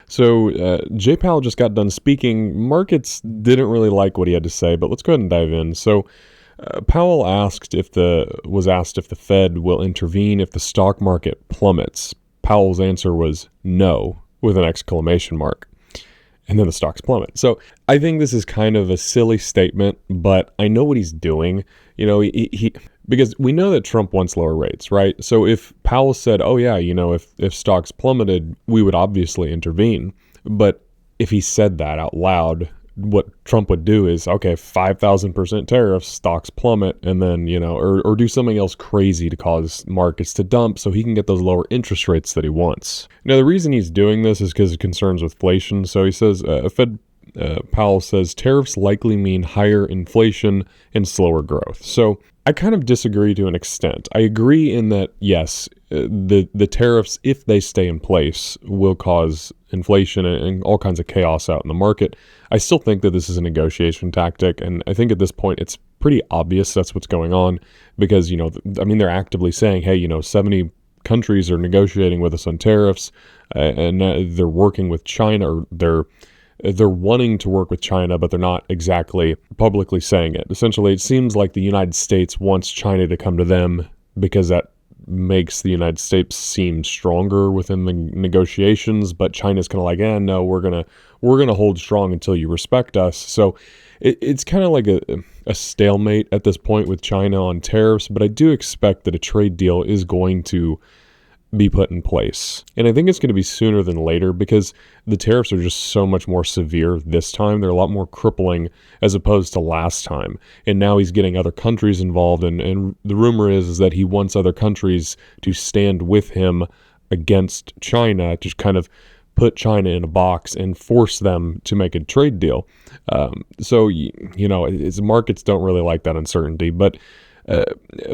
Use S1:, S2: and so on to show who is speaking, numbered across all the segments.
S1: Jay Powell just got done speaking. Markets didn't really like what he had to say, but let's go ahead and dive in. Powell was asked if the Fed will intervene if the stock market plummets. Powell's answer was no, with an exclamation mark. And then the stocks plummet. So I think this is kind of a silly statement, but I know what he's doing. Because we know that Trump wants lower rates, right? So if Powell said, oh yeah, if stocks plummeted, we would obviously intervene. But if he said that out loud, what Trump would do is, okay, 5,000% tariffs, stocks plummet, and then, or do something else crazy to cause markets to dump so he can get those lower interest rates that he wants. Now, the reason he's doing this is because of concerns with inflation. So he says, Powell says tariffs likely mean higher inflation and slower growth. So I kind of disagree to an extent. I agree in that, yes, the tariffs, if they stay in place, will cause inflation and all kinds of chaos out in the market. I still think that this is a negotiation tactic, and I think at this point it's pretty obvious that's what's going on because, they're actively saying, hey, 70 countries are negotiating with us on tariffs, and they're working with China, or they're wanting to work with China, but they're not exactly publicly saying it. Essentially, it seems like the United States wants China to come to them because that makes the United States seem stronger within the negotiations, but China's kind of like, no, we're gonna hold strong until you respect us. So it's kind of like a stalemate at this point with China on tariffs, but I do expect that a trade deal is going to be put in place. And I think it's going to be sooner than later because the tariffs are just so much more severe this time. They're a lot more crippling as opposed to last time. And now he's getting other countries involved. And the rumor is that he wants other countries to stand with him against China to kind of put China in a box and force them to make a trade deal. His markets don't really like that uncertainty. But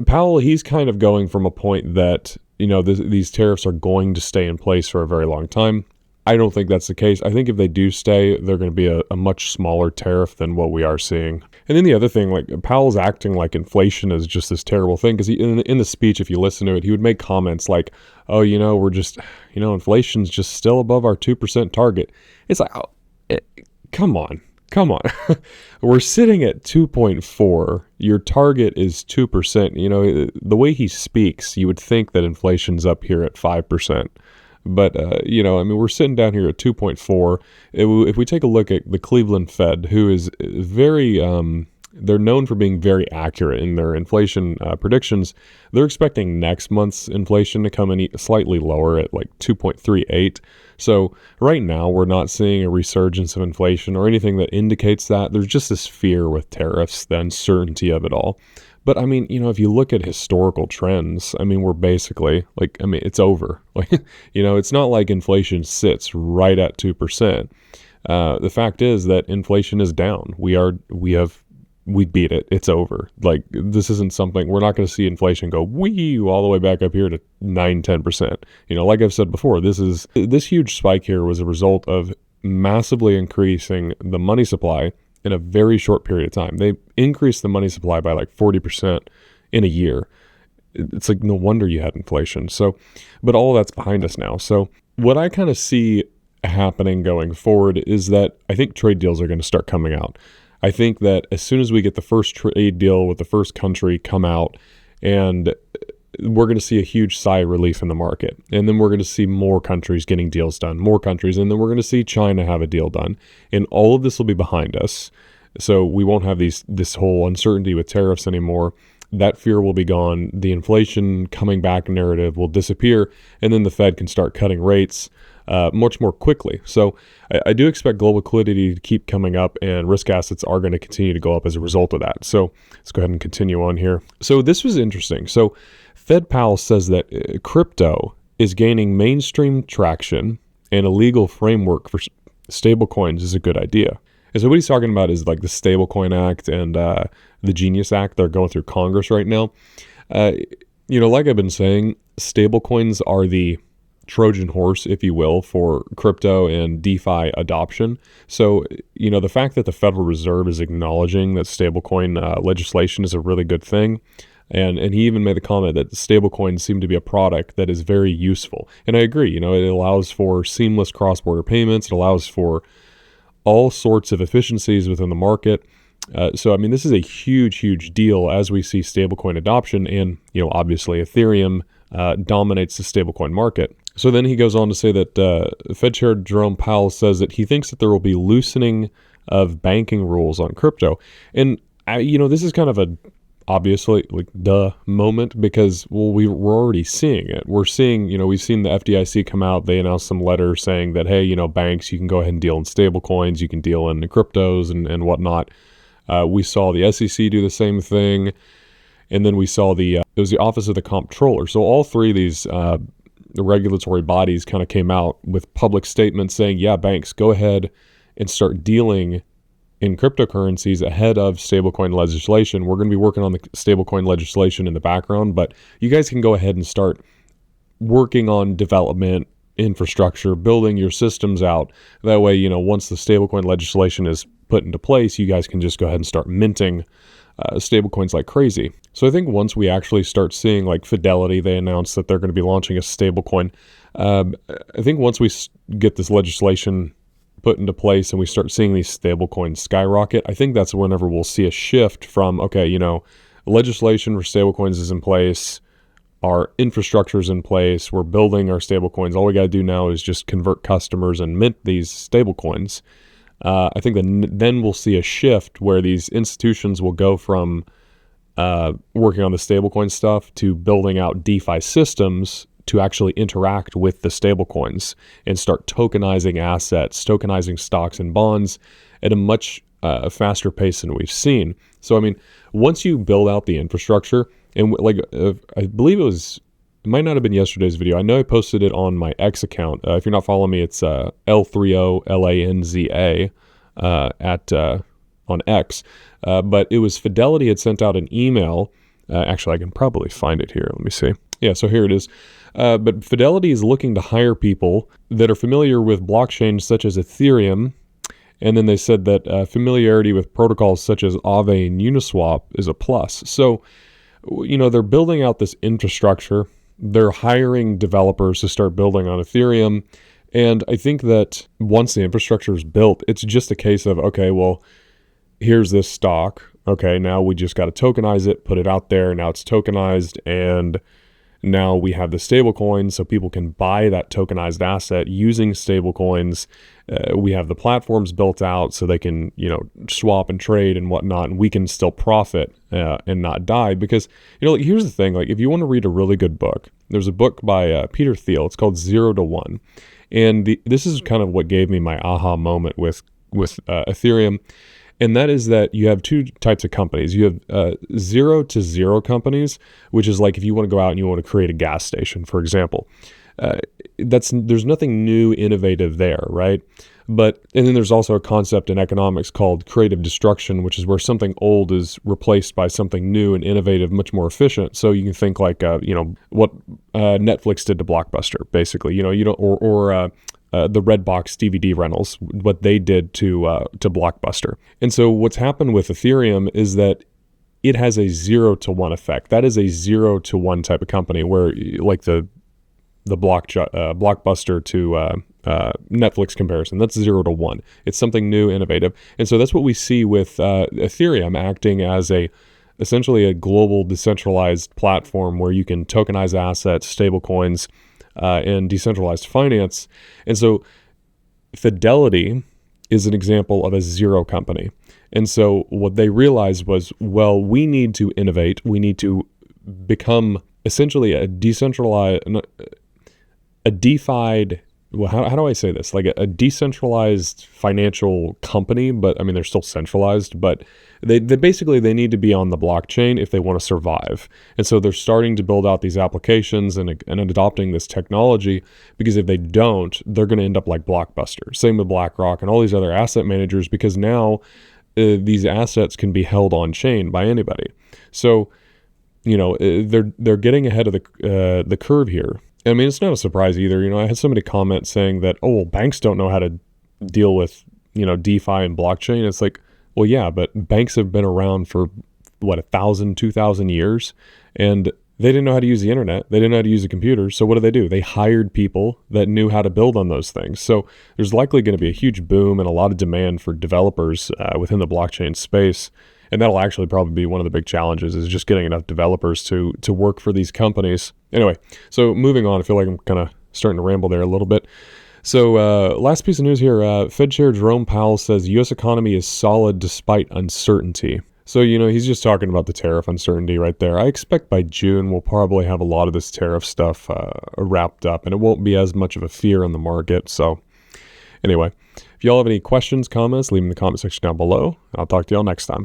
S1: Powell, he's kind of going from a point that these tariffs are going to stay in place for a very long time. I don't think that's the case. I think if they do stay, they're going to be a much smaller tariff than what we are seeing. And then the other thing, like Powell's acting like inflation is just this terrible thing because in the speech, if you listen to it, he would make comments like, oh, we're just, inflation's just still above our 2% target. It's like, come on. We're sitting at 2.4. Your target is 2%. The way he speaks, you would think that inflation's up here at 5%. But, we're sitting down here at 2.4. If we take a look at the Cleveland Fed, who is very, they're known for being very accurate in their inflation predictions. They're expecting next month's inflation to come in slightly lower at like 2.38. So right now, we're not seeing a resurgence of inflation or anything that indicates that. There's just this fear with tariffs, the uncertainty of it all. But if you look at historical trends, we're basically it's over. It's not like inflation sits right at 2%. The fact is that inflation is down. We beat it. It's over. This isn't something, we're not going to see inflation go all the way back up here to 9-10%. Like I've said before, this huge spike here was a result of massively increasing the money supply in a very short period of time. They increased the money supply by 40% in a year. It's no wonder you had inflation. But all that's behind us now. So what I kind of see happening going forward is that I think trade deals are going to start coming out. I think that as soon as we get the first trade deal with the first country come out, and we're going to see a huge sigh of relief in the market. And then we're going to see more countries getting deals done, more countries, and then we're going to see China have a deal done. And all of this will be behind us. So we won't have this whole uncertainty with tariffs anymore. That fear will be gone. The inflation coming back narrative will disappear, and then the Fed can start cutting rates much more quickly. So I do expect global liquidity to keep coming up, and risk assets are going to continue to go up as a result of that. So let's go ahead and continue on here. So this was interesting. So Fed Powell says that crypto is gaining mainstream traction and a legal framework for stablecoins is a good idea. And so what he's talking about is the Stablecoin Act and the Genius Act. They're going through Congress right now. Like I've been saying, stablecoins are the Trojan Horse, if you will, for crypto and DeFi adoption. So, the fact that the Federal Reserve is acknowledging that stablecoin legislation is a really good thing. And he even made the comment that stablecoins seem to be a product that is very useful. And I agree, you know, it allows for seamless cross-border payments. It allows for all sorts of efficiencies within the market. So, I mean, this is a huge, huge deal as we see stablecoin adoption. And, you know, obviously Ethereum dominates the stablecoin market. So then he goes on to say that Fed Chair Jerome Powell says that he thinks that there will be loosening of banking rules on crypto. And, you know, this is kind of a obviously like the moment because, well, we're already seeing it. We're seeing, you know, we've seen the FDIC come out. They announced some letters saying that, hey, you know, banks, you can go ahead and deal in stable coins. You can deal in cryptos and whatnot. We saw the SEC do the same thing. And then we saw it was the Office of the Comptroller. So all three of these the regulatory bodies kind of came out with public statements saying, yeah, banks, go ahead and start dealing in cryptocurrencies ahead of stablecoin legislation. We're going to be working on the stablecoin legislation in the background, but you guys can go ahead and start working on development, infrastructure, building your systems out. That way, you know, once the stablecoin legislation is put into place, you guys can just go ahead and start minting stablecoins like crazy. So I think once we actually start seeing, like Fidelity, they announced that they're going to be launching a stablecoin. I think once we get this legislation put into place and we start seeing these stablecoins skyrocket, I think that's whenever we'll see a shift from, okay, you know, legislation for stablecoins is in place, our infrastructure is in place, we're building our stablecoins. All we got to do now is just convert customers and mint these stablecoins. I think then we'll see a shift where these institutions will go from working on the stablecoin stuff to building out DeFi systems to actually interact with the stablecoins and start tokenizing assets, tokenizing stocks and bonds at a much faster pace than we've seen. So, I mean, once you build out the infrastructure, and like I believe it might not have been yesterday's video. I know I posted it on my X account. If you're not following me, it's L30LANZA on X. But it was Fidelity had sent out an email. Actually, I can probably find it here. Let me see. Yeah, so here it is. But Fidelity is looking to hire people that are familiar with blockchains such as Ethereum. And then they said that familiarity with protocols such as Aave and Uniswap is a plus. So, you know, they're building out this infrastructure. They're hiring developers to start building on Ethereum. And I think that once the infrastructure is built, it's just a case of, okay, well, here's this stock. Okay, now we just got to tokenize it, put it out there. Now it's tokenized. And now we have the stablecoin so people can buy that tokenized asset using stablecoins. We have the platforms built out so they can, you know, swap and trade and whatnot, and we can still profit and not die. Because, you know, like, here's the thing, like if you want to read a really good book, there's a book by Peter Thiel. It's called 0 to 1. And this is kind of what gave me my aha moment with Ethereum. And that is that you have two types of companies. You have 0 to 0 companies, which is like if you want to go out and you want to create a gas station, for example. There's nothing new, innovative there, right? And then there's also a concept in economics called creative destruction, which is where something old is replaced by something new and innovative, much more efficient. So you can think like, you know, what Netflix did to Blockbuster, basically. You know, or the Redbox DVD rentals, what they did to Blockbuster. And so what's happened with Ethereum is that it has a 0 to 1 effect. That is a 0 to 1 type of company where, like the Blockbuster to Netflix comparison, that's 0 to 1. It's something new, innovative. And so that's what we see with Ethereum acting as essentially a global decentralized platform where you can tokenize assets, stablecoins, and decentralized finance. And so Fidelity is an example of a 0 company. And so what they realized was, well, we need to innovate. We need to become essentially a decentralized, a DeFi'd, well, how do I say this? Like a decentralized financial company, but I mean, they're still centralized, but they basically, they need to be on the blockchain if they want to survive. And so they're starting to build out these applications and adopting this technology, because if they don't, they're going to end up like Blockbuster. Same with BlackRock and all these other asset managers, because now these assets can be held on chain by anybody. So, you know, they're getting ahead of the curve here. I mean, it's not a surprise either. You know, I had somebody comment saying that, oh, well, banks don't know how to deal with, you know, DeFi and blockchain. It's like, well, yeah, but banks have been around for 1,000, 2,000 years, and they didn't know how to use the internet. They didn't know how to use a computer. So what do? They hired people that knew how to build on those things. So there's likely going to be a huge boom and a lot of demand for developers within the blockchain space. And that'll actually probably be one of the big challenges, is just getting enough developers to work for these companies. Anyway, so moving on, I feel like I'm kind of starting to ramble there a little bit. So last piece of news here, Fed Chair Jerome Powell says U.S. economy is solid despite uncertainty. So, he's just talking about the tariff uncertainty right there. I expect by June we'll probably have a lot of this tariff stuff wrapped up, and it won't be as much of a fear in the market. So anyway, if y'all have any questions, comments, leave them in the comment section down below. I'll talk to y'all next time.